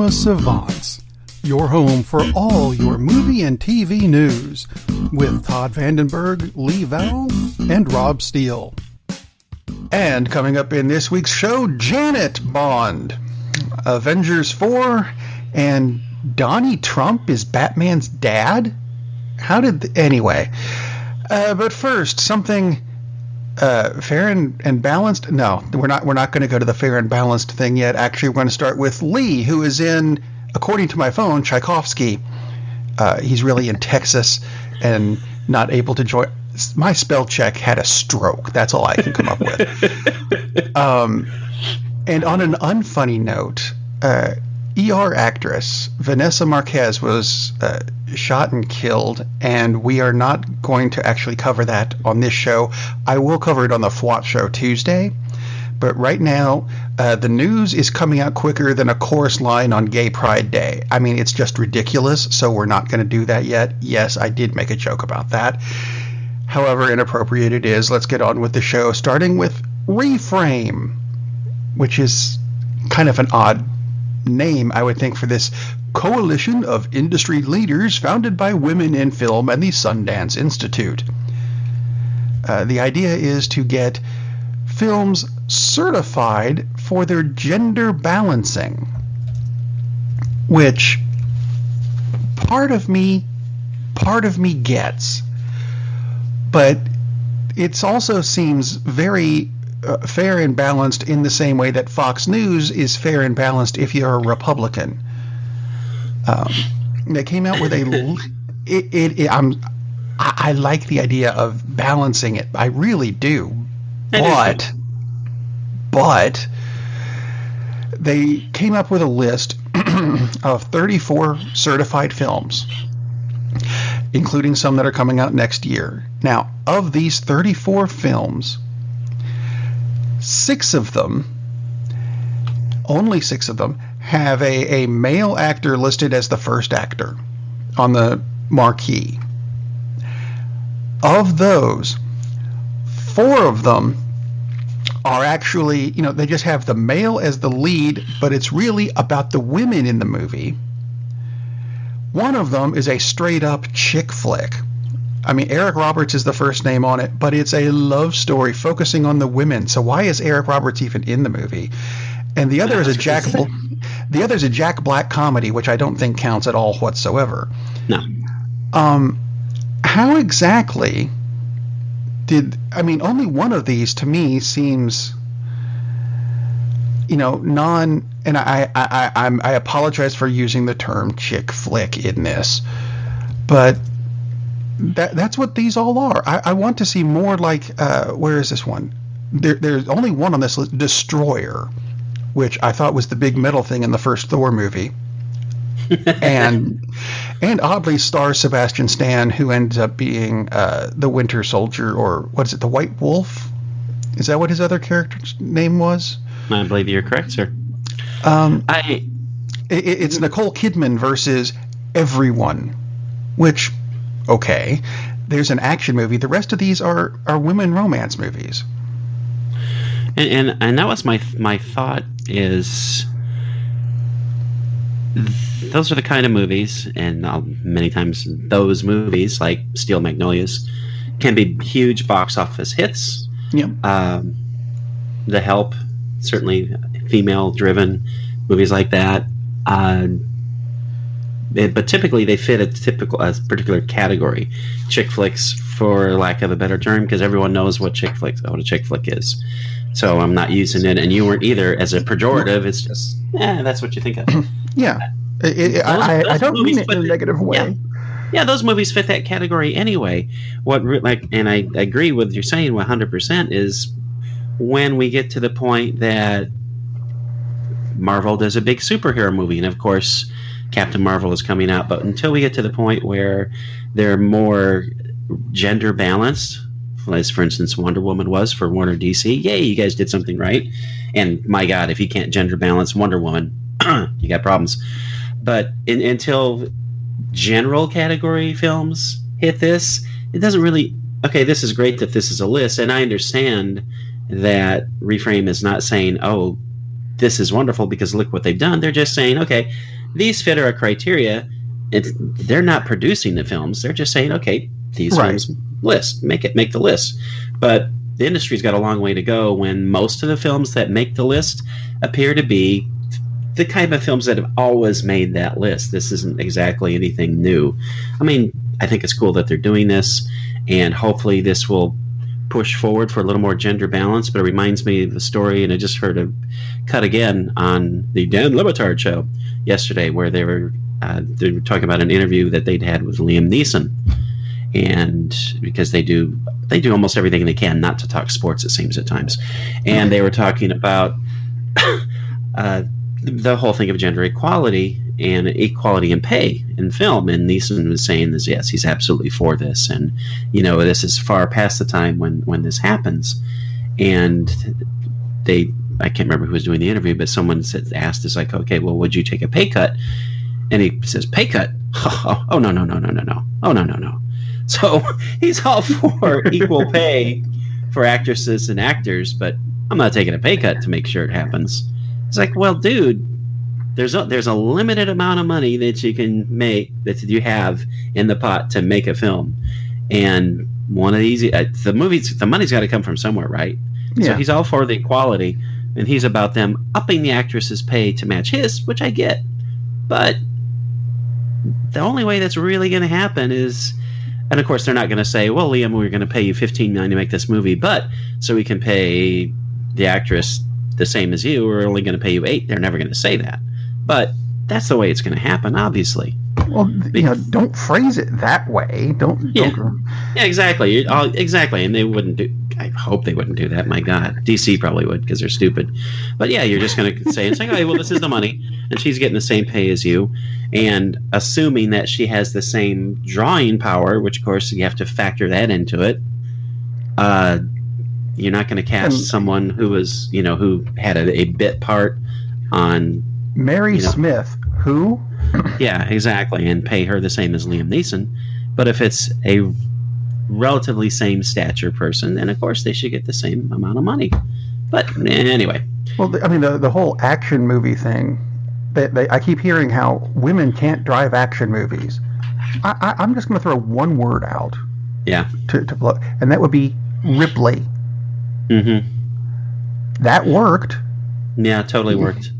Savants, your home for all your movie and TV news, with Todd Vandenberg, Lee Vowell, and Rob Steele. And coming up in this week's show, Janet Bond, Avengers 4, and Donnie Trump is Batman's dad? Anyway. But first, something fair and balanced? No, we're not going to go to the fair and balanced thing yet. Actually, we're going to start with Lee, who is in, according to my phone, Tchaikovsky. He's really in Texas and not able to join. My spell check had a stroke. That's all I can come up with. And on an unfunny note, ER actress Vanessa Marquez was shot and killed, and we are not going to actually cover that on this show. I will cover it on the FWAT show Tuesday, but right now the news is coming out quicker than a chorus line on Gay Pride Day. I mean, it's just ridiculous, so we're not going to do that yet. Yes, I did make a joke about that. However inappropriate it is, let's get on with the show, starting with Reframe, which is kind of an odd name, I would think, for this coalition of industry leaders founded by women in film and the Sundance Institute. The idea is to get films certified for their gender balancing, which part of me gets, but it also seems very fair and balanced in the same way that Fox News is fair and balanced if you're a Republican. They came out with I like the idea of balancing it. I really do. But they came up with a list of 34 certified films, including some that are coming out next year. Now, of these 34 films, only six of them, have a male actor listed as the first actor on the marquee. Of those, 4 of them are actually, they just have the male as the lead, but it's really about the women in the movie. One of them is a straight-up chick flick. I mean, Eric Roberts is the first name on it, but it's a love story focusing on the women. So why is Eric Roberts even in the movie? And the other is a Jack Black comedy, which I don't think counts at all whatsoever. No. How exactly only one of these to me seems, and I apologize for using the term chick flick in this, but that's what these all are. I want to see more like, where is this one? There's only one on this list, Destroyer, which I thought was the big metal thing in the first Thor movie. and oddly stars Sebastian Stan, who ends up being the Winter Soldier, or what is it, the White Wolf? Is that what his other character's name was? I believe you're correct, sir. It's Nicole Kidman versus everyone, which, okay, there's an action movie. The rest of these are women romance movies. And that was my thought is, those are the kind of movies, and many times those movies, like Steel Magnolias, can be huge box office hits. Yep. The Help, certainly female-driven movies like that. But typically they fit a particular category. Chick flicks, for lack of a better term, because everyone knows what a chick flick is. So I'm not using it, and you weren't either, as a pejorative. It's just, that's what you think of. Yeah. I don't mean it in a negative way. Yeah, those movies fit that category anyway. And I agree with you saying 100% is when we get to the point that Marvel does a big superhero movie, and of course Captain Marvel is coming out, but until we get to the point where they're more gender balanced, as for instance Wonder Woman was for Warner DC, yay, you guys did something right. And my God, if you can't gender balance Wonder Woman, you got problems. But until general category films hit this, it doesn't really, okay, this is great that this is a list, and I understand that Reframe is not saying, oh, this is wonderful because look what they've done. They're just saying, okay, these fit our criteria. They're not producing the films. They're just saying, okay, these films make the list. But the industry's got a long way to go when most of the films that make the list appear to be the kind of films that have always made that list. This isn't exactly anything new. I mean, I think it's cool that they're doing this, and hopefully this will push forward for a little more gender balance. But it reminds me of the story, and I just heard a cut again on the Dan Levitard show yesterday, where they were talking about an interview that they'd had with Liam Neeson, and because they do almost everything they can not to talk sports, it seems at times, and they were talking about the whole thing of gender equality and equality in pay in film, and Neeson was saying this, yes, he's absolutely for this, and this is far past the time when this happens. And I can't remember who was doing the interview, but someone asked, is like, okay, well, would you take a pay cut? And he says, pay cut? Oh, no. Oh, no. So he's all for equal pay for actresses and actors, but I'm not taking a pay cut to make sure it happens. It's like, well, dude, there's a limited amount of money that you can make, that you have in the pot to make a film. And one of these, the money's got to come from somewhere, right? Yeah. So he's all for the equality, and he's about them upping the actress's pay to match his, which I get. But the only way that's really going to happen is, and of course they're not going to say, well, Liam, we're going to pay you $15 million to make this movie, but so we can pay the actress the same as you, we're only going to pay you $8 million. They're never going to say that. But that's the way it's going to happen, obviously. Well, don't phrase it that way. Yeah, exactly. Exactly. And they wouldn't do. I hope they wouldn't do that. My God, DC probably would, because they're stupid. But yeah, you're just going to say, it's like, okay, well, this is the money, and she's getting the same pay as you, and assuming that she has the same drawing power, which of course you have to factor that into it. You're not going to cast someone who was, who had a bit part on Mary Smith, who. Yeah, exactly, and pay her the same as Liam Neeson. But if it's a relatively same stature person, then of course they should get the same amount of money. But anyway. Well, I mean, the whole action movie thing, I keep hearing how women can't drive action movies. I'm just going to throw one word out. Yeah. To blow, and that would be Ripley. Mm-hmm. That worked. Yeah, totally worked.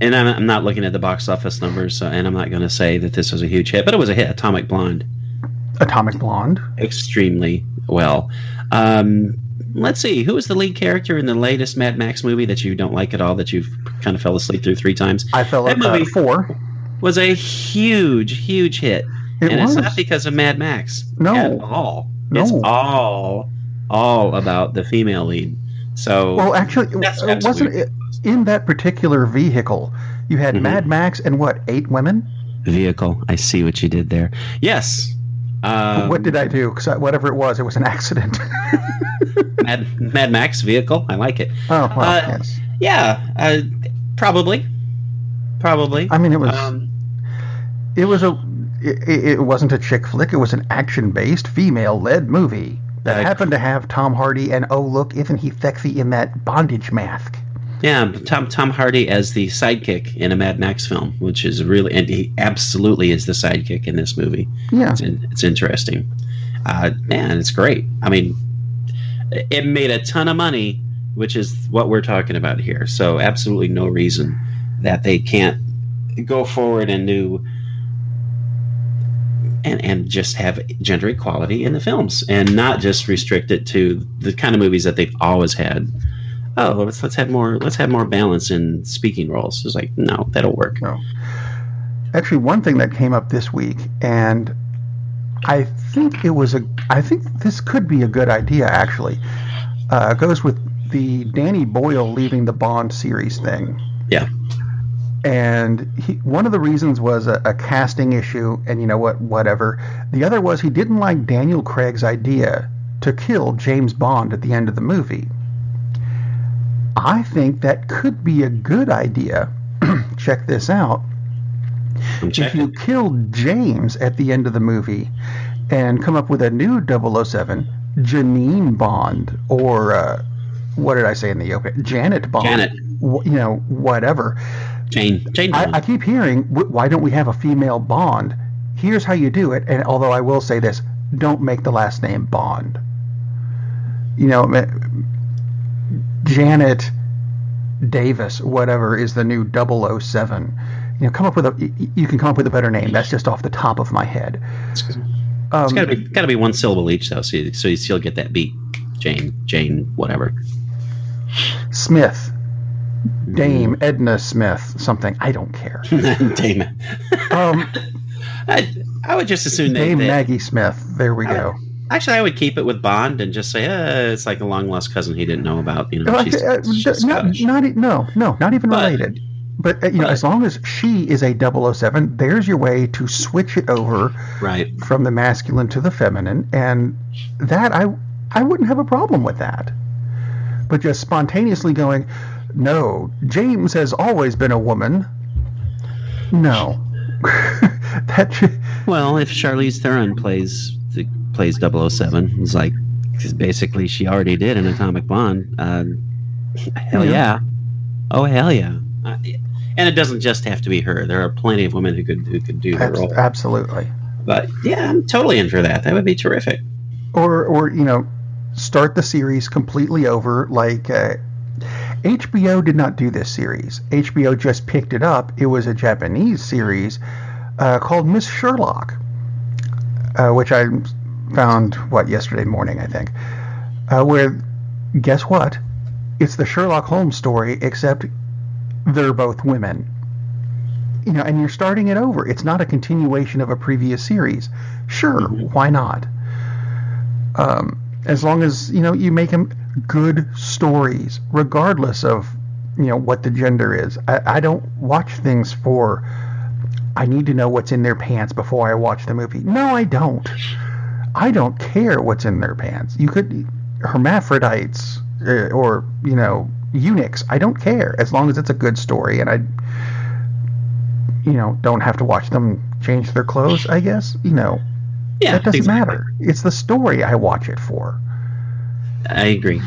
And I'm not looking at the box office numbers, and I'm not going to say that this was a huge hit, but it was a hit. Atomic Blonde. Extremely well. Let's see. Who was the lead character in the latest Mad Max movie that you don't like at all, that you've kind of fell asleep through 3 times? I fell asleep 4. Was a huge, huge hit. It's not because of Mad Max. No. At all. No. It's all about the female lead. So, well, actually, wasn't it in that particular vehicle? You had Mad Max and 8 women? Vehicle. I see what you did there. Yes. What did I do? Because whatever it was an accident. Mad Max vehicle. I like it. Oh, well, yes. Yeah. Probably. I mean, it wasn't a chick flick. It was an action-based, female-led movie that happened to have Tom Hardy, and oh look, isn't he sexy in that bondage mask? Yeah, Tom Hardy as the sidekick in a Mad Max film, which is really, and he absolutely is the sidekick in this movie. Yeah, it's interesting. Man, it's great. I mean, it made a ton of money, which is what we're talking about here. So absolutely no reason that they can't go forward and do and just have gender equality in the films, and not just restrict it to the kind of movies that they've always had. Oh, let's have more balance in speaking roles. It's like, no, that'll work. No. Actually, one thing that came up this week, and I think this could be a good idea. Actually, goes with the Danny Boyle leaving the Bond series thing. Yeah. And one of the reasons was a casting issue, and whatever. The other was he didn't like Daniel Craig's idea to kill James Bond at the end of the movie. I think that could be a good idea. Check this out. If you kill James at the end of the movie and come up with a new 007, Janine Bond, or what did I say in the open? Janet Bond. Janet. Whatever. Jane Bond. I keep hearing, why don't we have a female Bond? Here's how you do it. And although I will say this, don't make the last name Bond. Janet Davis, whatever, is the new 007. You can come up with a better name. That's just off the top of my head. It's got to be one syllable each, though, so you still get that beat. Jane, whatever. Smith. Dame Edna Smith, something. I don't care. Dame. I would just assume Dame Maggie Smith. There we go. Actually, I would keep it with Bond and just say, it's like a long lost cousin he didn't know about. She's not even related. But as long as she is a 007, there's your way to switch it over from the masculine to the feminine, and that I wouldn't have a problem with that. But just spontaneously going, no, James has always been a woman. No. Well, if Charlize Theron plays 007, it's like, because basically she already did an Atomic Blonde. Hell yeah. Oh, hell yeah. And it doesn't just have to be her. There are plenty of women who could do her role. Absolutely. But yeah, I'm totally in for that. That would be terrific. Or start the series completely over. Like HBO did not do this series. HBO just picked it up. It was a Japanese series called Miss Sherlock, which I found yesterday morning, I think. Where, guess what? It's the Sherlock Holmes story, except they're both women. And you're starting it over. It's not a continuation of a previous series. Sure, why not? As long as, you make them good stories, regardless of, what the gender is. I don't watch things for, I need to know what's in their pants before I watch the movie. No, I don't. I don't care what's in their pants. You could, hermaphrodites, or, eunuchs, I don't care, as long as it's a good story, and I don't have to watch them change their clothes, I guess. That doesn't matter. It's the story I watch it for. I agree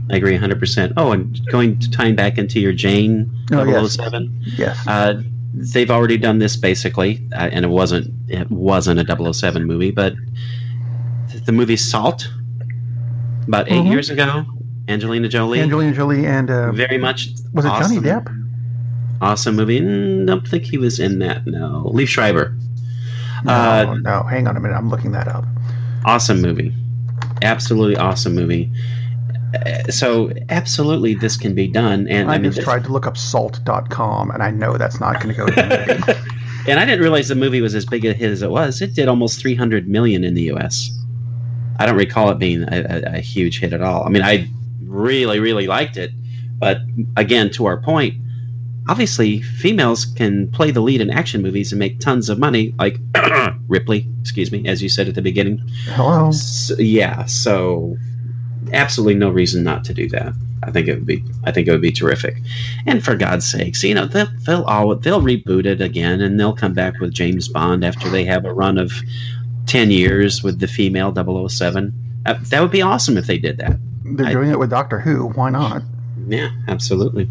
100%. Oh, and tying back into your Jane 007. Yes. They've already done this basically, and it wasn't a 007 movie, but the movie Salt, about 8 years ago. Angelina Jolie and very much was it awesome, Johnny Depp? Awesome movie. Don't think he was in that. No, Liev Schreiber. No, hang on a minute. I'm looking that up. Awesome movie, absolutely awesome movie. So absolutely, this can be done. And I just tried to look up salt.com, and I know that's not going to go to the movie. And I didn't realize the movie was as big a hit as it was. It did almost $300 million in the U.S. I don't recall it being a huge hit at all. I mean, I really, really liked it. But again, to our point, obviously females can play the lead in action movies and make tons of money, like Ripley, excuse me, as you said at the beginning. Hello. So absolutely no reason not to do that. I think it would be terrific. And for God's sakes, they'll reboot it again, and they'll come back with James Bond after they have a run of 10 years with the female 007. That would be awesome if they did that. They're doing it with Doctor Who. Why not? Yeah, absolutely.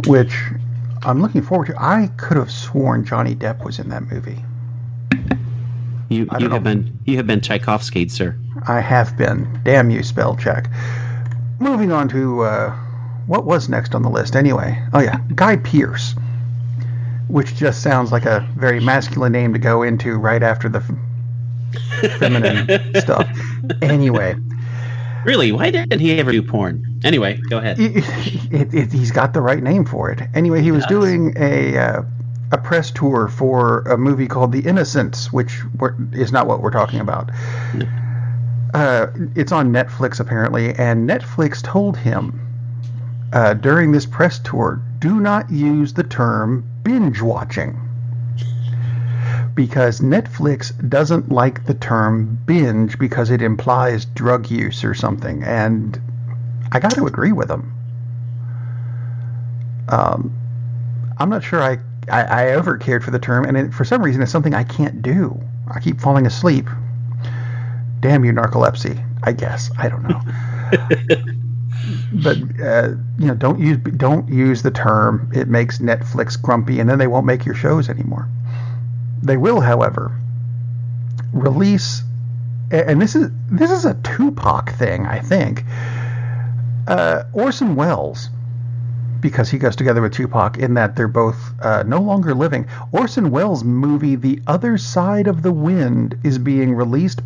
Which I'm looking forward to. I could have sworn Johnny Depp was in that movie. You have been Tchaikovsky'd, sir. I have been. Damn you, spell check. Moving on to what was next on the list anyway. Oh yeah, Guy Pearce, which just sounds like a very masculine name to go into right after the feminine stuff. Anyway. Really, why didn't he ever do porn? Anyway, go ahead. He's got the right name for it. Anyway, he was doing a press tour for a movie called The Innocents, which is not what we're talking about. No. It's on Netflix, apparently, and Netflix told him during this press tour, do not use the term binge watching, because Netflix doesn't like the term binge because it implies drug use or something, and I got to agree with him. I'm not sure I ever cared for the term, and for some reason it's something I can't do. I keep falling asleep. Damn you, narcolepsy, I guess. I don't know. But don't use the term. It makes Netflix grumpy, and then they won't make your shows anymore. They will, however, release, and this is a Tupac thing, I think. Orson Welles, because he goes together with Tupac in that they're both no longer living. Orson Welles' movie The Other Side of the Wind is being released.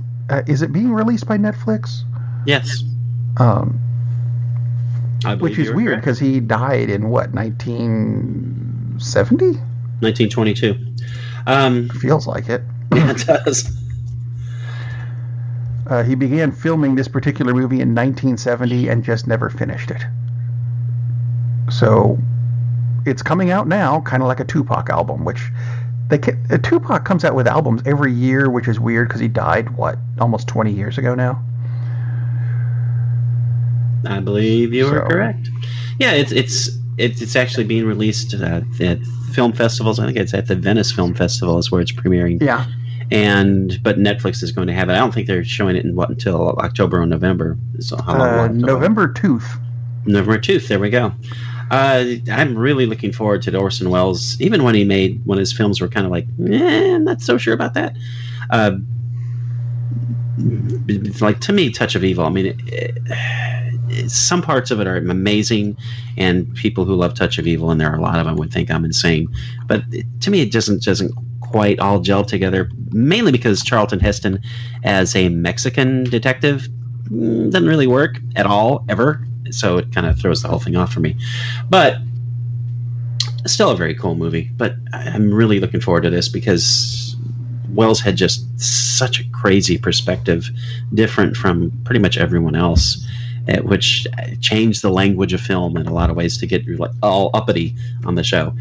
Is it being released by Netflix? Yes. Which is weird because he died in what, 1970? 1922. Feels like it. Yeah, it does. He began filming this particular movie in 1970 and just never finished it. So it's coming out now, kind of like a Tupac album, which Tupac comes out with albums every year, which is weird because he died, almost 20 years ago now? I believe you are correct. Yeah, it's actually being released at film festivals. I think it's at the Venice Film Festival is where it's premiering. Yeah. But Netflix is going to have it. I don't think they're showing it until October or November. So how long? November 2nd. November 2nd. There we go. I'm really looking forward to the Orson Welles. Even when his films were kind of like, I'm not so sure about that. Like, to me, Touch of Evil. I mean, some parts of it are amazing, and people who love Touch of Evil, and there are a lot of them, would think I'm insane. But to me, it doesn't quite all gel together, mainly because Charlton Heston as a Mexican detective doesn't really work at all, ever. So it kind of throws the whole thing off for me. But still a very cool movie. But I'm really looking forward to this because Wells had just such a crazy perspective, different from pretty much everyone else, which changed the language of film in a lot of ways to get like all uppity on the show.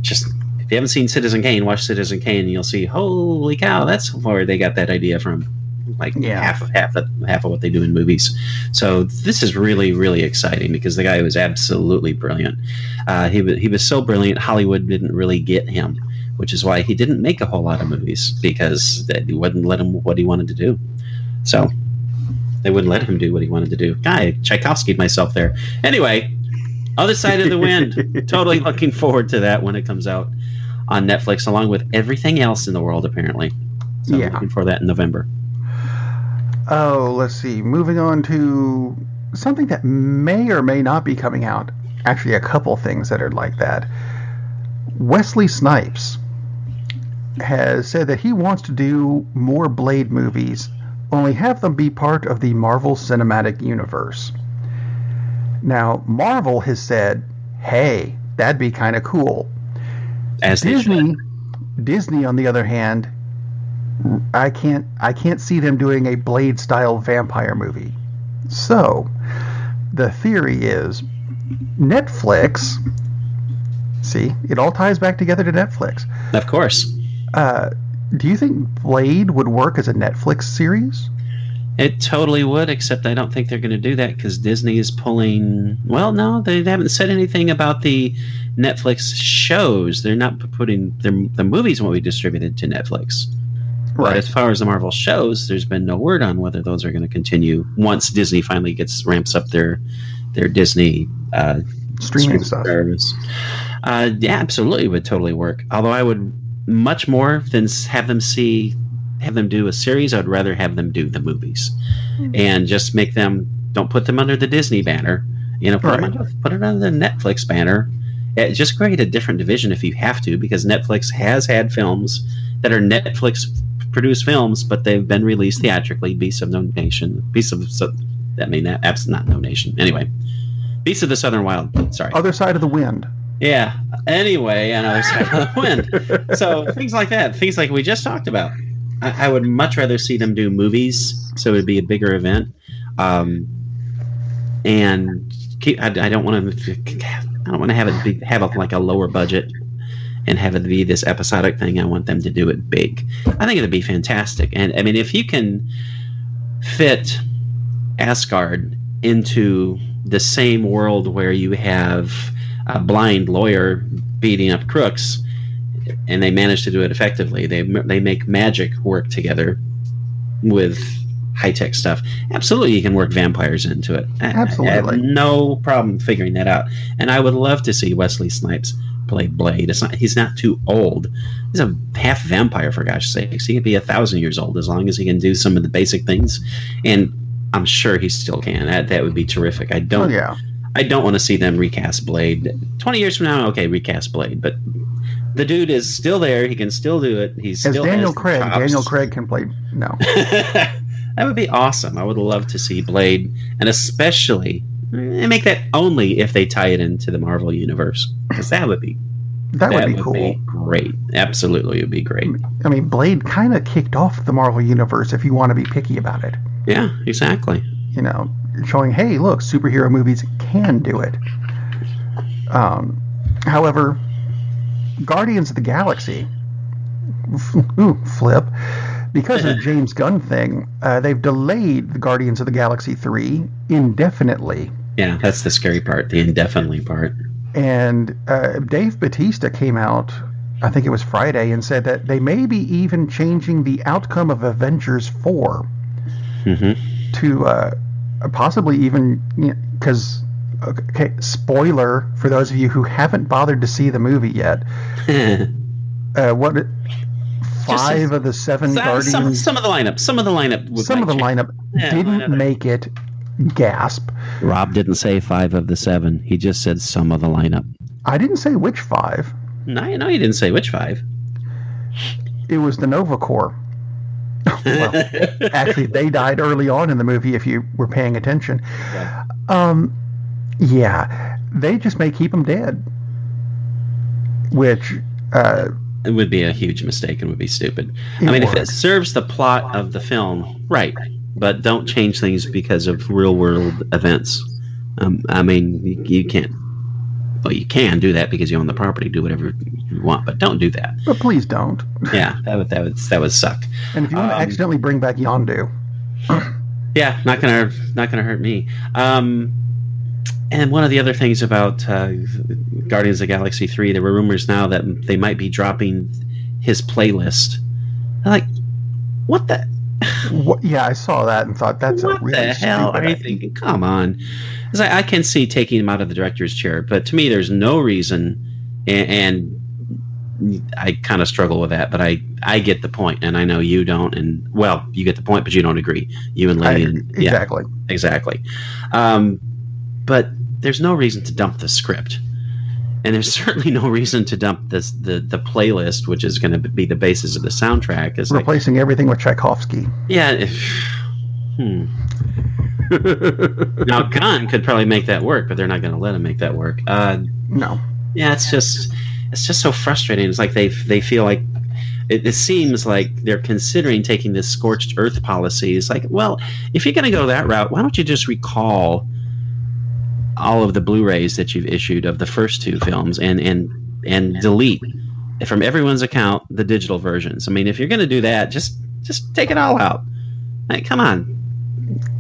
Just if you haven't seen Citizen Kane, watch Citizen Kane, and you'll see, holy cow, that's where they got that idea from. Like half of what they do in movies. So this is really, really exciting because the guy was absolutely brilliant. He was so brilliant, Hollywood didn't really get him, which is why he didn't make a whole lot of movies, because they wouldn't let him what he wanted to do. So they wouldn't let him do what he wanted to do. Guy, Tchaikovsky'd myself there. Anyway, Other Side of the Wind. Totally looking forward to that when it comes out on Netflix, along with everything else in the world, apparently. So I'm looking for that in November. Oh, let's see. Moving on to something that may or may not be coming out. Actually, a couple things that are like that. Wesley Snipes has said that he wants to do more Blade movies, only have them be part of the Marvel Cinematic Universe. Now, Marvel has said, hey, that'd be kind of cool. As Disney, on the other hand, I can't see them doing a Blade-style vampire movie. So, the theory is Netflix. See, it all ties back together to Netflix. Of course. Do you think Blade would work as a Netflix series? It totally would, except I don't think they're going to do that because Disney is pulling... Well, no, they haven't said anything about the Netflix shows. They're not putting... The movies won't be distributed to Netflix. Right. But as far as the Marvel shows, there's been no word on whether those are going to continue once Disney finally ramps up their Disney streaming stuff. Service. Yeah, absolutely, would totally work. Although I would much more than have them do a series, I'd rather have them do the movies, and just make them. Don't put them under the Disney banner. Put it under the Netflix banner. Just create a different division if you have to, because Netflix has had films that are Netflix produced films, but they've been released theatrically. Beasts of No Nation. Not No Nation. Anyway, Beasts of the Southern Wild. Sorry. Other Side of the Wind. Yeah. Anyway, and Other Side of the Wind. So things like that. Things like we just talked about. I would much rather see them do movies, so it would be a bigger event. And I don't want to have it have like a lower budget and have it be this episodic thing. I want them to do it big. I think it'd be fantastic. And I mean, if you can fit Asgard into the same world where you have a blind lawyer beating up crooks, and they manage to do it effectively, they make magic work together with high-tech stuff. Absolutely, you can work vampires into it. Absolutely. I have no problem figuring that out. And I would love to see Wesley Snipes play Blade. He's not too old. He's a half vampire, for gosh sakes. He can be 1,000 years old as long as he can do some of the basic things. And I'm sure he still can. That would be terrific. I don't want to see them recast Blade. 20 years from now, okay, recast Blade. But the dude is still there. He can still do it. He's As still Daniel Craig. Daniel Craig can play. No. That would be awesome. I would love to see Blade, and especially make that only if they tie it into the Marvel universe, because that would be cool. Be great. Absolutely, it would be great. I mean, Blade kind of kicked off the Marvel universe, if you want to be picky about it. Yeah, exactly. You know, showing, hey, look, superhero movies can do it. However, Guardians of the Galaxy, flip, because of the James Gunn thing, they've delayed the Guardians of the Galaxy 3 indefinitely. Yeah, that's the scary part, the indefinitely part. And Dave Bautista came out, I think it was Friday, and said that they may be even changing the outcome of Avengers 4 to possibly even, because, okay, spoiler for those of you who haven't bothered to see the movie yet, what... 5 of the 7 Guardians. Some of the lineup. Didn't make it. Gasp. Rob didn't say 5 of the 7. He just said some of the lineup. I didn't say which 5. No, you didn't say which 5. It was the Nova Corps. Well, actually, they died early on in the movie. If you were paying attention. Yeah, they just may keep them dead. Which. It would be a huge mistake and would be stupid. If it serves the plot of the film, right, but don't change things because of real-world events. You can't. Well, you can do that because you own the property. Do whatever you want, but don't do that. But please don't. Yeah, that would suck. And if you want to accidentally bring back Yondu, yeah, not gonna hurt me. And one of the other things about Guardians of the Galaxy 3, there were rumors now that they might be dropping his playlist. Like, what the? Yeah, I saw that and thought that's what a really the hell are you thinking? Come on. I can see taking him out of the director's chair, but to me, there's no reason, and I kind of struggle with that, but I get the point, and I know you don't, and, well, you get the point, but you don't agree. You and Lady. Exactly. Yeah, exactly. But there's no reason to dump the script, and there's certainly no reason to dump the playlist, which is going to be the basis of the soundtrack. Is replacing everything with Tchaikovsky. Yeah. Now Gunn could probably make that work, but they're not going to let him make that work. No. Yeah, it's just so frustrating. It's like they feel like it seems like they're considering taking this scorched earth policy. It's like, well, if you're going to go that route, why don't you just recall all of the Blu-rays that you've issued of the first 2 films and delete from everyone's account the digital versions. If you're going to do that, just take it all out. Come on.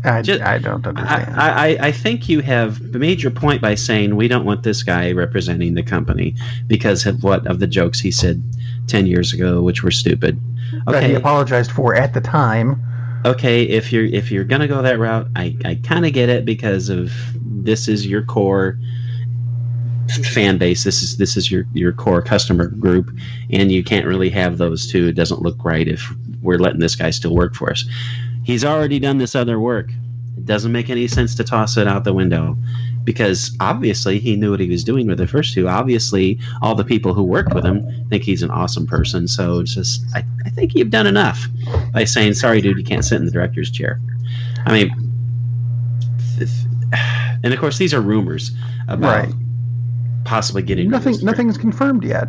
I don't understand. I think you have made your point by saying we don't want this guy representing the company because of the jokes he said 10 years ago, which were stupid. Okay. That he apologized for at the time. Okay, if you're gonna go that route, I kind of get it because of this is your core fan base. This is your core customer group, and you can't really have those two. It doesn't look right if we're letting this guy still work for us. He's already done this other work. It doesn't make any sense to toss it out the window because obviously he knew what he was doing with the first 2. Obviously, all the people who worked with him think he's an awesome person. So it's just, I think you've done enough by saying, sorry, dude, you can't sit in the director's chair. And of course, these are rumors about possibly getting nothing's confirmed yet.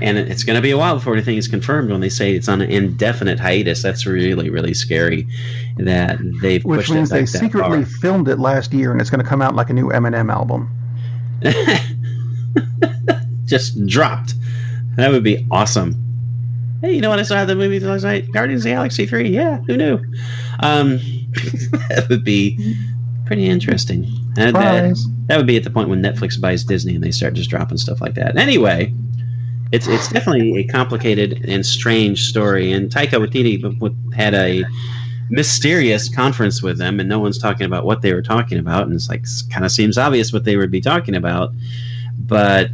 And it's going to be a while before anything is confirmed when they say it's on an indefinite hiatus. That's really, really scary that they've pushed it back that far. Which means they secretly filmed it last year and it's going to come out like a new Eminem album. Just dropped. That would be awesome. Hey, you know what I saw at the movie last night? Guardians of the Galaxy 3. Yeah, who knew? That would be pretty interesting. And that would be at the point when Netflix buys Disney and they start just dropping stuff like that. Anyway, it's definitely a complicated and strange story. And Taika Waititi had mysterious conference with them, and no one's talking about what they were talking about, and it's like kind of seems obvious what they would be talking about, but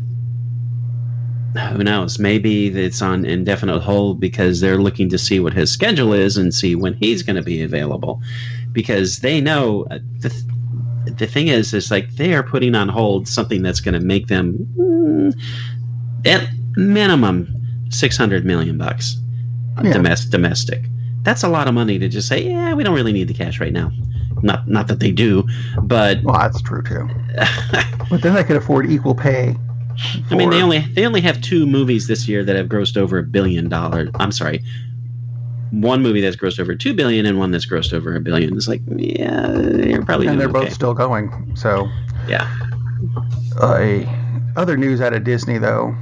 who knows? Maybe it's on indefinite hold because they're looking to see what his schedule is and see when he's going to be available, because they know the thing is like they are putting on hold something that's going to make them at minimum $600 million domestic. That's a lot of money to just say, yeah, we don't really need the cash right now. Not that they do, but well, that's true too. But then they could afford equal pay. I mean, they only have 2 movies this year that have grossed over $1 billion. I'm sorry, one movie that's grossed over $2 billion and one that's grossed over $1 billion. It's like, yeah, you're probably and they're okay. both still going. So yeah. Other news out of Disney though,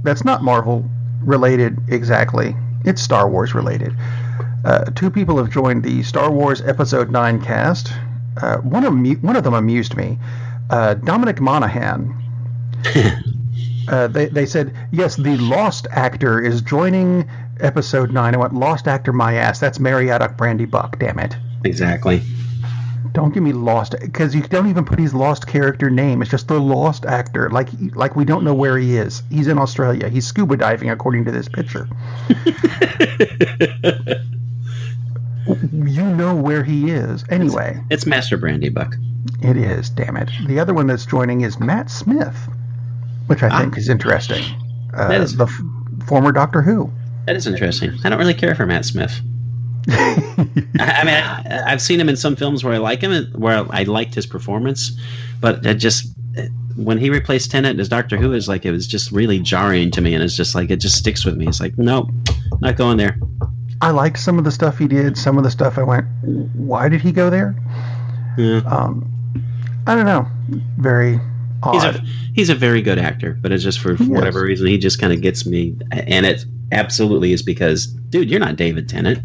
that's not Marvel related exactly. It's Star Wars related. 2 people have joined the Star Wars Episode 9 cast. One of them amused me. Dominic Monaghan. They said, yes, the Lost actor is joining Episode 9. I went, Lost actor, my ass. That's Mary Haddock Brandy Buck, damn it. Exactly. Don't give me Lost, because you don't even put his Lost character name. It's just the Lost actor. Like we don't know where he is. He's in Australia. He's scuba diving, according to this picture. You know where he is. Anyway. It's Master Brandy Buck. It is, damn it. The other one that's joining is Matt Smith, which I think is interesting. The former Doctor Who. That is interesting. I don't really care for Matt Smith. I mean, I've seen him in some films where I like him, where I liked his performance, but when he replaced Tennant as Doctor Who, it was just really jarring to me, and it's just like it just sticks with me. It's like, nope, not going there. I liked some of the stuff he did. Some of the stuff I went, why did he go there? Yeah. I don't know. Very odd. He's a very good actor, but it's just for whatever reason he just kind of gets me, and it absolutely is because, dude, you're not David Tennant.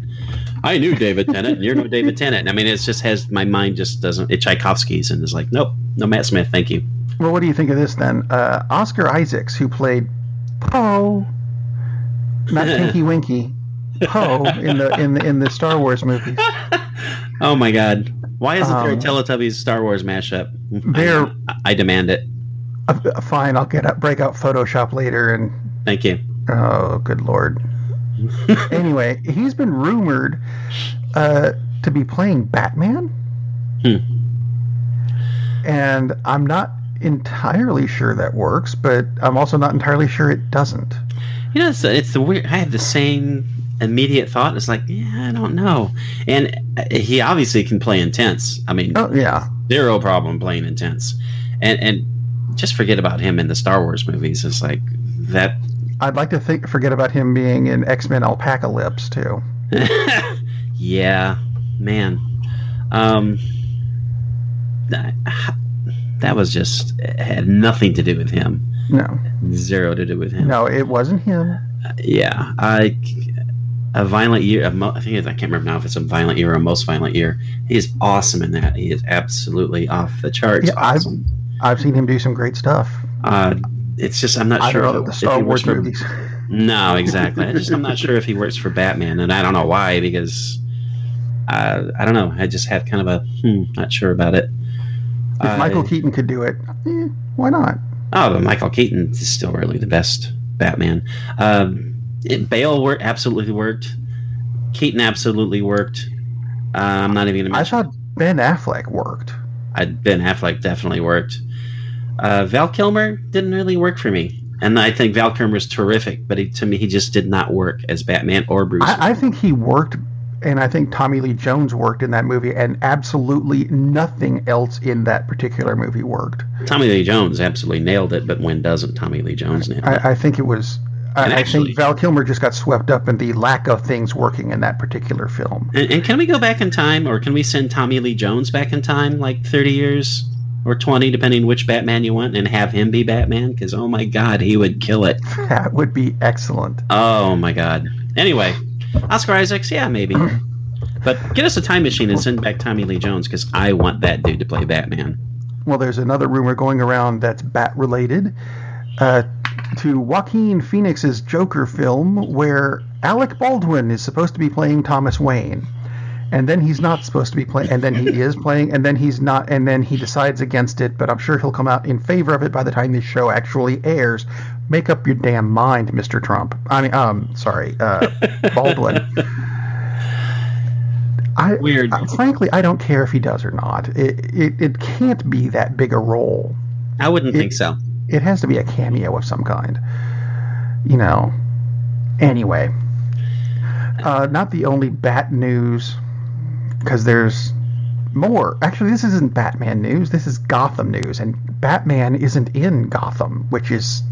I knew David Tennant, and you're no David Tennant. I mean, it just has my mind just doesn't. It Tchaikovsky's, and it's like, nope, no Matt Smith, thank you. Well, what do you think of this then? Oscar Isaacs, who played Poe, not Tinky Winky, Poe in the Star Wars movies. Oh my God! Why isn't there a Teletubbies Star Wars mashup? I demand it. Fine, I'll break out Photoshop later and. Thank you. Oh, good Lord. Anyway, he's been rumored to be playing Batman. And I'm not entirely sure that works, but I'm also not entirely sure it doesn't. You know, it's the weird. I have the same immediate thought. It's like, yeah, I don't know. And he obviously can play intense. I mean, zero problem playing intense. And just forget about him in the Star Wars movies. It's like that. I'd like to forget about him being in X-Men Alpaca Lips too. Yeah, man. That was just had nothing to do with him. No, zero to do with him. No, it wasn't him. Yeah, a Violent Year. I think I can't remember now if it's a Violent Year or a Most Violent Year. He is awesome in that. He is absolutely off the charts. Yeah, awesome. I've seen him do some great stuff. It's just I'm not sure if the Star Wars movies. No, exactly. I'm not sure if he works for Batman, and I don't know why, because I don't know. I just had kind of a not sure about it. If Michael Keaton could do it, why not? Oh, but Michael Keaton is still really the best Batman. Bale absolutely worked. Keaton absolutely worked. I'm not even going to mention. I thought Ben Affleck worked. Ben Affleck definitely worked. Val Kilmer didn't really work for me. And I think Val Kilmer's terrific, but to me, he just did not work as Batman or Bruce. I think he worked, and I think Tommy Lee Jones worked in that movie, and absolutely nothing else in that particular movie worked. Tommy Lee Jones absolutely nailed it, but when doesn't Tommy Lee Jones nail it? I think it was... I think Val Kilmer just got swept up in the lack of things working in that particular film. And can we go back in time, or can we send Tommy Lee Jones back in time, like 30 years or 20, depending which Batman you want, and have him be Batman? Because, oh my God, he would kill it. That would be excellent. Oh my God. Anyway, Oscar Isaacs, yeah, maybe. But get us a time machine and send back Tommy Lee Jones, because I want that dude to play Batman. Well, there's another rumor going around that's Bat-related. To Joaquin Phoenix's Joker film, where Alec Baldwin is supposed to be playing Thomas Wayne. and then he's not supposed to be playing, and then he is playing, and then he's not, and then he decides against it, but I'm sure he'll come out in favor of it by the time this show actually airs. Make up your damn mind, Mr. Trump. Baldwin. Weird. Frankly, I don't care if he does or not. It can't be that big a role. I wouldn't think so. It has to be a cameo of some kind. Anyway. Not the only Bat news, because there's more. Actually, this isn't Batman news. This is Gotham news, and Batman isn't in Gotham, which is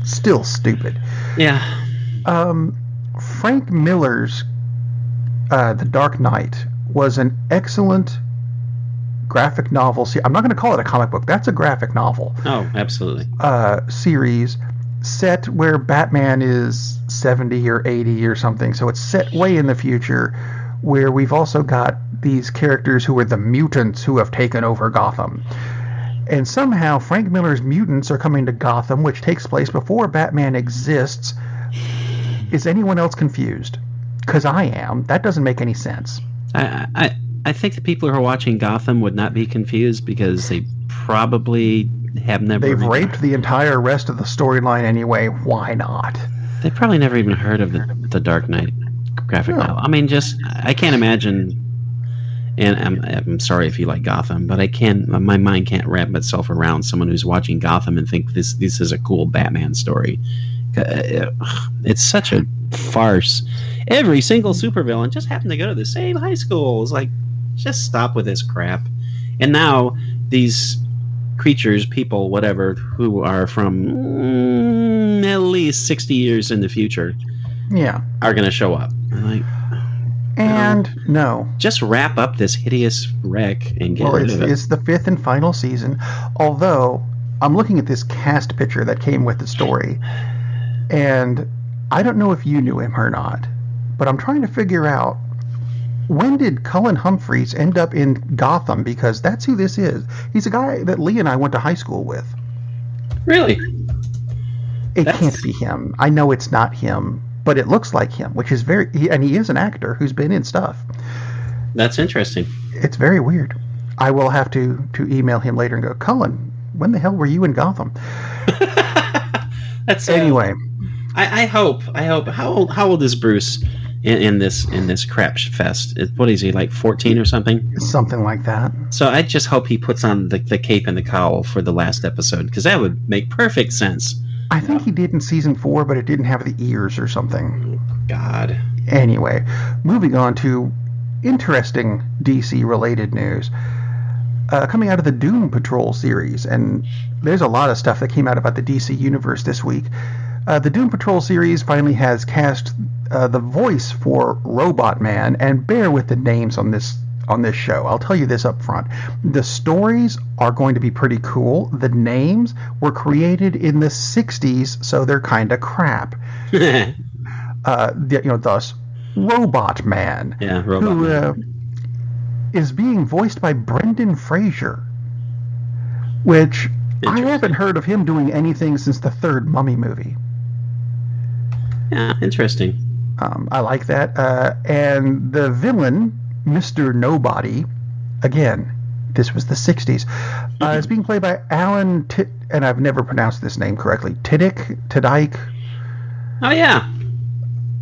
still stupid. Yeah. Frank Miller's The Dark Knight was an excellent graphic novel. I'm not going to call it a comic book. That's a graphic novel. Oh, absolutely. Series set where Batman is 70 or 80 or something. So it's set way in the future, where we've also got these characters who are the mutants who have taken over Gotham. And somehow Frank Miller's mutants are coming to Gotham, which takes place before Batman exists. Is anyone else confused? Because I am. That doesn't make any sense. I think the people who are watching Gotham would not be confused, because they probably have never... They've raped the entire rest of the storyline anyway. Why not? They probably never even heard of the Dark Knight graphic novel. I mean, I can't imagine... And I'm sorry if you like Gotham, but my mind can't wrap itself around someone who's watching Gotham and think this is a cool Batman story. It's such a farce. Every single supervillain just happened to go to the same high school. It's like, just stop with this crap. And now these creatures, people, whatever, who are from at least 60 years in the future, are going to show up. I'm like, no. Just wrap up this hideous wreck and get rid of it. It's the 5th and final season. Although, I'm looking at this cast picture that came with the story, and I don't know if you knew him or not, but I'm trying to figure out, when did Cullen Humphreys end up in Gotham? Because that's who this is. He's a guy that Lee and I went to high school with. Really? It can't be him. I know it's not him, but it looks like him, which is and he is an actor who's been in stuff. That's interesting. It's very weird. I will have to email him later and go, Cullen, when the hell were you in Gotham? Anyway. I hope. How old is Bruce in this crap fest? What is he, like 14 or something? Something like that. So I just hope he puts on the cape and the cowl for the last episode, because that would make perfect sense. I think he did in season 4, but it didn't have the ears or something. God. Anyway, moving on to interesting DC-related news. Coming out of the Doom Patrol series, and there's a lot of stuff that came out about the DC Universe this week. The Doom Patrol series finally has cast the voice for Robot Man, and bear with the names on this show. I'll tell you this up front. The stories are going to be pretty cool. The names were created in the 60s, so they're kind of crap. Thus, Robot Man. Yeah, Robot Man. Is being voiced by Brendan Fraser, which I haven't heard of him doing anything since the third Mummy movie. Yeah, interesting. I like that. And the villain, Mr. Nobody, again, this was the 60s, is being played by Alan and I've never pronounced this name correctly. Tidike. Oh, yeah.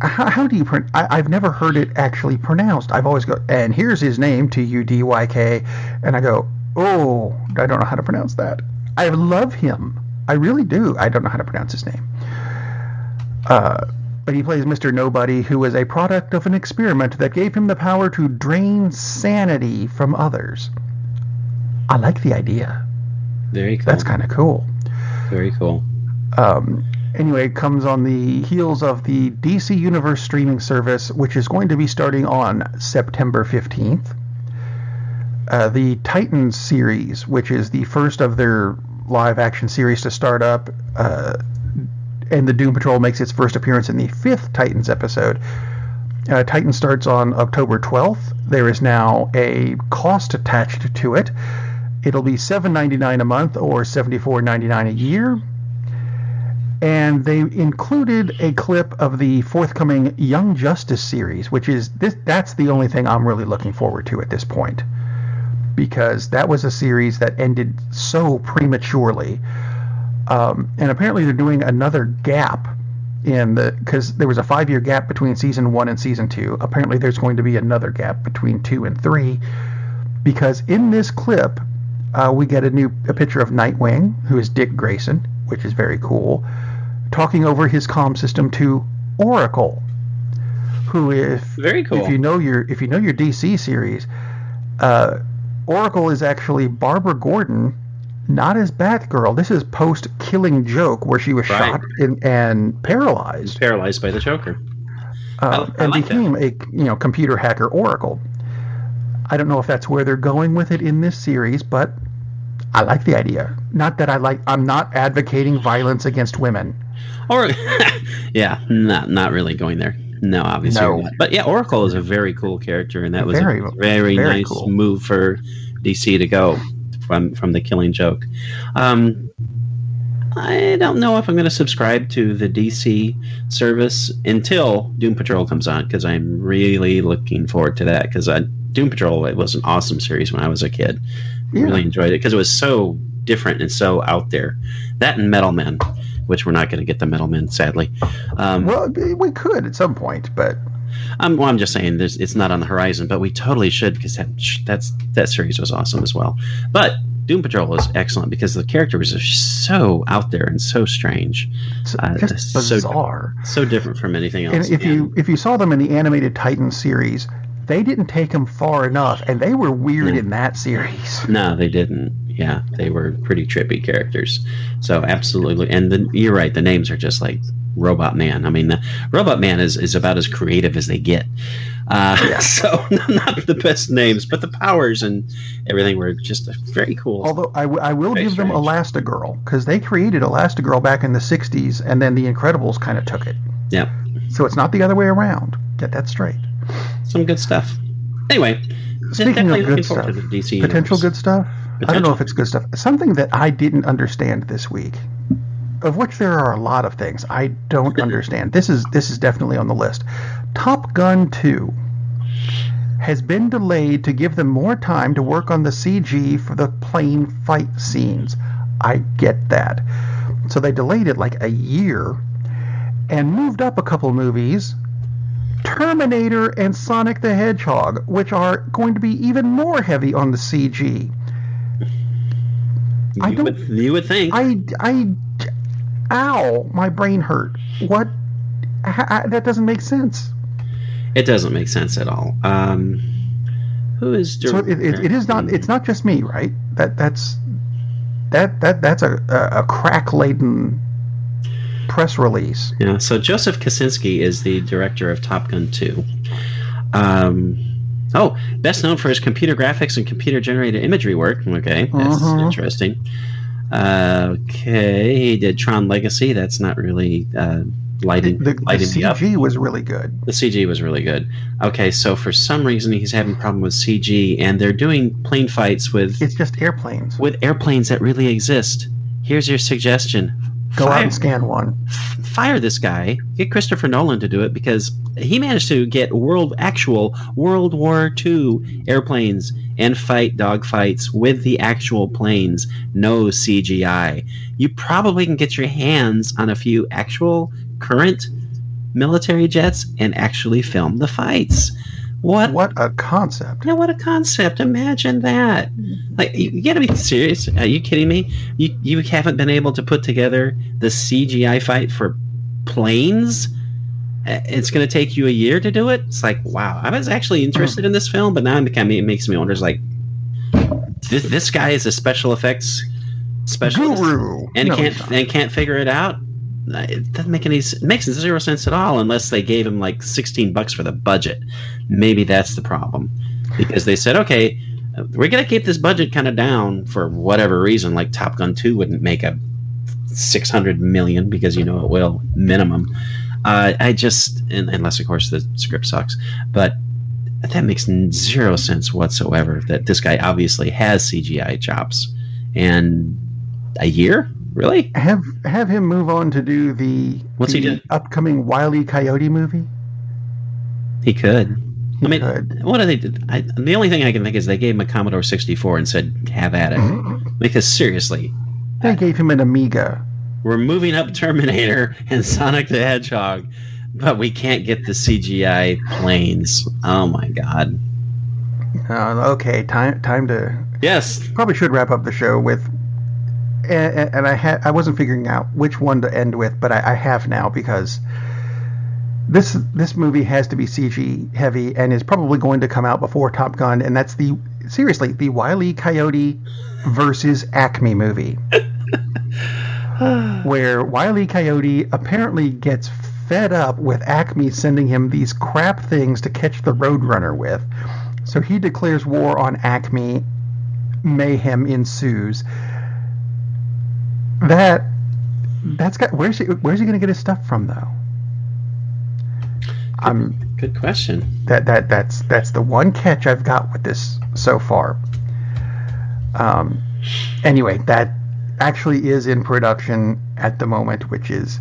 How do you pronounce? I've never heard it actually pronounced. I've always go, and here's his name, Tudyk, and I go, oh, I don't know how to pronounce that. I love him. I really do. I don't know how to pronounce his name. But he plays Mr. Nobody, who is a product of an experiment that gave him the power to drain sanity from others. I like the idea. Very cool. That's kind of cool. Very cool. Anyway, it comes on the heels of the DC Universe streaming service, which is going to be starting on September 15th. The Titans series, which is the first of their live-action series to start up, and the Doom Patrol makes its first appearance in the 5th Titans episode. Titan starts on October 12th. There is now a cost attached to it. It'll be $7.99 a month or $74.99 a year. And they included a clip of the forthcoming Young Justice series, which is that's the only thing I'm really looking forward to at this point, because that was a series that ended so prematurely. And apparently they're doing another gap because there was a 5-year gap between season 1 and season 2. Apparently there's going to be another gap between 2 and 3, because in this clip we get a picture of Nightwing, who is Dick Grayson, which is very cool, talking over his comm system to Oracle, who, very cool. If you know your DC series, Oracle is actually Barbara Gordon, not as Batgirl. This is post Killing Joke, where she was shot and paralyzed. Paralyzed by the Joker. And became a computer hacker Oracle. I don't know if that's where they're going with it in this series, but I like the idea. Not that I'm not advocating violence against women. Or, yeah, not really going there. No, obviously not. But yeah, Oracle is a very cool character, and that was a very nice cool move for DC to go from the Killing Joke. I don't know if I'm going to subscribe to the DC service until Doom Patrol comes on, because I'm really looking forward to that, because Doom Patrol, it was an awesome series when I was a kid. Yeah. Really enjoyed it because it was so different and so out there. That and Metal Men, which we're not going to get the Metal Men, sadly. Well, we could at some point, but I'm just saying it's not on the horizon, but we totally should, because that series was awesome as well. But Doom Patrol was excellent because the characters are so out there and so strange, just bizarre, so different from anything else. And if you saw them in the animated Titans series, they didn't take them far enough, and they were weird in that series. No, they didn't. Yeah, they were pretty trippy characters. So absolutely, and you're right. The names are just like Robot Man. I mean, the Robot Man is about as creative as they get. So not the best names, but the powers and everything were just very cool. Although I will give them Elastigirl, because they created Elastigirl back in the 60s, and then the Incredibles kind of took it. Yeah. So it's not the other way around. Get that straight. Some good stuff. Anyway, speaking of good stuff, potential good stuff. I don't know if it's good stuff. Something that I didn't understand this week, of which there are a lot of things I don't understand. This is definitely on the list. Top Gun 2 has been delayed to give them more time to work on the CG for the plane fight scenes. I get that. So they delayed it like a year and moved up a couple movies, Terminator and Sonic the Hedgehog, which are going to be even more heavy on the CG. You would think. Ow, my brain hurt. What? That doesn't make sense. It doesn't make sense at all. Who is so it is not. It's not just me, right? That's a crack laden press release. Yeah. So Joseph Kosinski is the director of Top Gun 2. Best known for his computer graphics and computer generated imagery work. Okay, that's interesting. Okay, he did Tron Legacy. That's not really lighting the me up. The CG was really good. The CG was really good. Okay, so for some reason he's having a problem with CG, and they're doing plane fights with... It's just airplanes. With airplanes that really exist. Here's your suggestion. Go out and scan one. Fire this guy. Get Christopher Nolan to do it, because he managed to get actual World War II airplanes and fight dogfights with the actual planes. No CGI. You probably can get your hands on a few actual current military jets and actually film the fights. What a concept. Yeah, what a concept. Imagine that. Like, you gotta be serious. Are you kidding me? You haven't been able to put together the CGI fight for planes? It's going to take you a year to do it? It's like, wow. I was actually interested in this film, but now it makes me wonder, it's like, this guy is a special effects specialist guru and can't figure it out? It doesn't make it makes zero sense at all, unless they gave him like $16 for the budget. Maybe that's the problem, because they said, okay, we're gonna keep this budget kind of down for whatever reason. Like Top Gun 2 wouldn't make a $600 million, because it will minimum. Unless of course the script sucks, but that makes zero sense whatsoever. That this guy obviously has CGI chops, and a year. Really? Have him move on to do the What's he do? upcoming Wile E. Coyote movie. He could. He could. What do they do? The only thing I can think is they gave him a Commodore 64 and said, "Have at it." Because seriously, They gave him an Amiga. we're moving up Terminator and Sonic the Hedgehog, but we can't get the CGI planes. Oh my God! Okay, time to. Yes. Probably should wrap up the show with. And I wasn't figuring out which one to end with, but I have now because this movie has to be CG heavy and is probably going to come out before Top Gun, and that's the Wile E. Coyote versus Acme movie, where Wile E. Coyote apparently gets fed up with Acme sending him these crap things to catch the Roadrunner with, so he declares war on Acme. Mayhem ensues. That's got where's he going to get his stuff from though? Good question. That's the one catch I've got with this so far. Anyway, that actually is in production at the moment, which is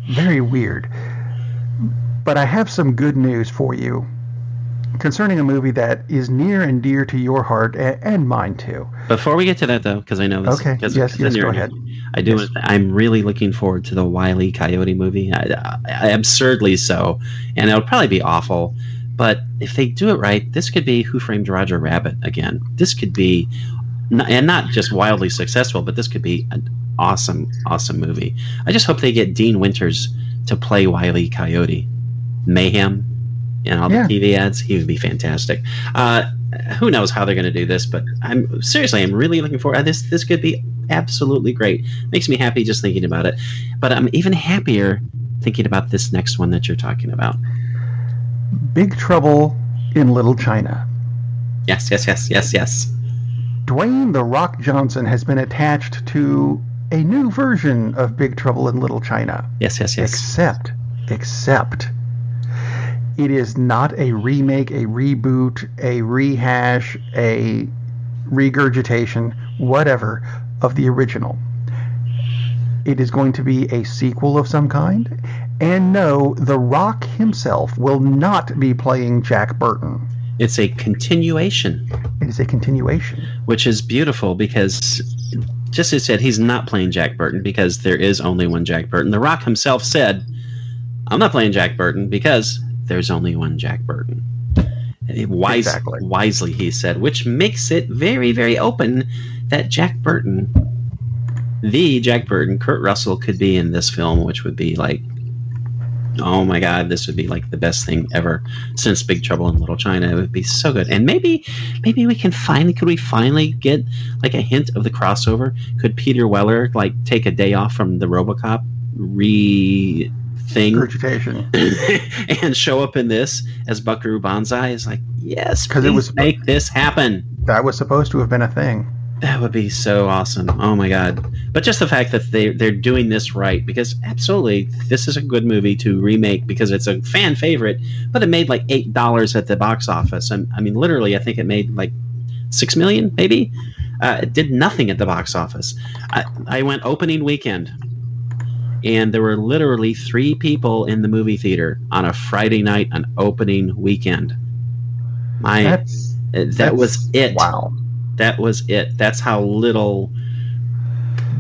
very weird. But I have some good news for you concerning a movie that is near and dear to your heart and mine too. Before we get to that, though, because I know this. Okay. Yes. Go ahead. I do. Yes. I'm really looking forward to the Wile E. Coyote movie. I absurdly so, and it'll probably be awful. But if they do it right, this could be Who Framed Roger Rabbit again. This could be, and not just wildly successful, but this could be an awesome, awesome movie. I just hope they get Dean Winters to play Wile E. Coyote. Mayhem. And all the TV ads, he would be fantastic. Who knows how they're going to do this, but I'm really looking forward. This could be absolutely great. Makes me happy just thinking about it. But I'm even happier thinking about this next one that you're talking about. Big Trouble in Little China. Yes. Dwayne "The Rock" Johnson has been attached to a new version of Big Trouble in Little China. Yes. Except it is not a remake, a reboot, a rehash, a regurgitation, whatever, of the original. It is going to be a sequel of some kind. And no, The Rock himself will not be playing Jack Burton. It's a continuation. It is a continuation. Which is beautiful because, just as I said, he's not playing Jack Burton because there is only one Jack Burton. The Rock himself said, "I'm not playing Jack Burton because there's only one Jack Burton." Wisely, he said, which makes it very, very open that Jack Burton, Kurt Russell, could be in this film, which would be like, oh my God, this would be like the best thing ever since Big Trouble in Little China. It would be so good. And maybe could we finally get like a hint of the crossover? Could Peter Weller like take a day off from the RoboCop thing and show up in this as Buckaroo Banzai? Is like, yes, because it was make this happen. That was supposed to have been a thing. That would be so awesome. Oh my God. But just the fact that they're doing this right, because absolutely this is a good movie to remake because it's a fan favorite, but it made like $8 at the box office. I mean, literally, I think it made like $6 million, maybe. It did nothing at the box office. I went opening weekend, and there were literally 3 people in the movie theater on a Friday night on opening weekend. That was it. Wow. That was it. That's how little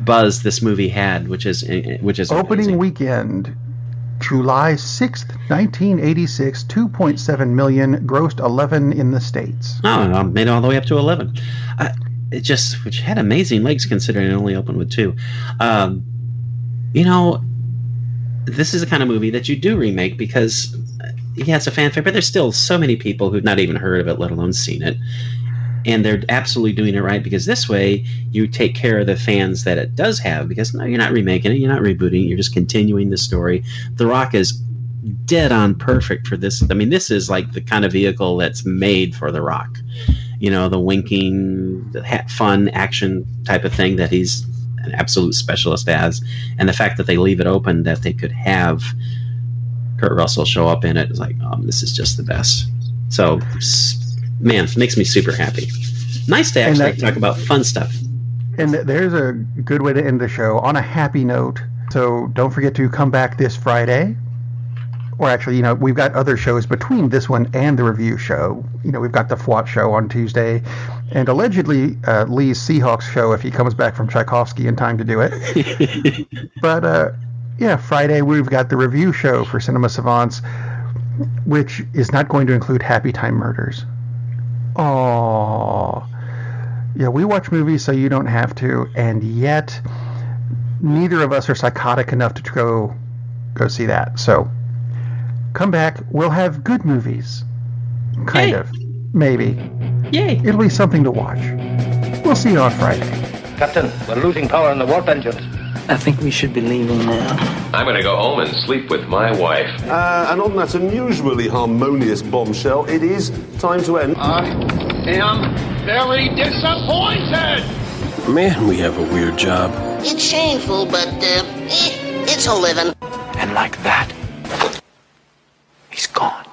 buzz this movie had, which is opening amazing. Weekend, July 6th, 1986, 2.7 million, grossed 11 in the States. Oh, made it all the way up to 11. Which had amazing legs considering it only opened with 2. This is the kind of movie that you do remake because, it's a fan favorite, but there's still so many people who've not even heard of it, let alone seen it. And they're absolutely doing it right because this way you take care of the fans that it does have, because no, you're not remaking it, you're not rebooting it, you're just continuing the story. The Rock is dead on perfect for this. I mean, this is like the kind of vehicle that's made for The Rock. The winking, the fun action type of thing that he's an absolute specialist as. And the fact that they leave it open that they could have Kurt Russell show up in it is like, this is just the best. So, man, it makes me super happy. Nice to actually talk about fun stuff. And there's a good way to end the show on a happy note. So don't forget to come back this Friday. Or actually, we've got other shows between this one and the review show. We've got the FWAT show on Tuesday, and allegedly Lee's Seahawks show if he comes back from Tchaikovsky in time to do it. But Friday we've got the review show for Cinema Savants, which is not going to include Happy Time Murders. Aww. Yeah, we watch movies so you don't have to, and yet neither of us are psychotic enough to go see that. So come back. We'll have good movies. Kind of. Maybe. Yay. It'll be something to watch. We'll see you on Friday. Captain, we're losing power in the warp engines. I think we should be leaving now. I'm going to go home and sleep with my wife. And on that unusually harmonious bombshell, it is time to end. I am very disappointed! Man, we have a weird job. It's shameful, but, it's a living. And like that, he's gone.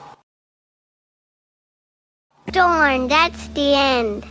Darn, that's the end.